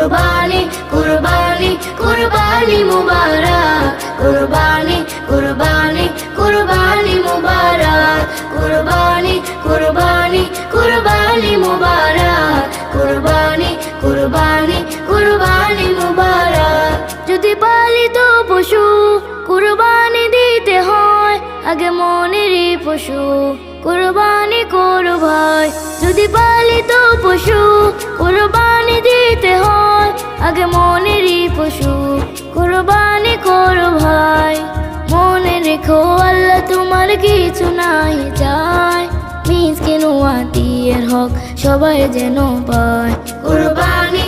কুরবানি কুরবানি কুরবানি মুবারক কুরবানি কুরবানি কুরবানি মুবারক কুরবানি কুরবানি কুরবানি মুবারক কুরবানি কুরবানি কুরবানি মুবারক যদি পালিত পশু কুরবানি দিতে হয় আগে মনেরই পশু কুরবানি করো ভাই যদি পালিত পশু কুরবানি দিতে হয় আগে মনেরই পশু কুরবানি করো ভাই মনে রেখো আল্লাহ তোমার কিছু নাই চায় মিসকিন ও আত্মীয়ের হক সবাই যেন পায় কুরবানি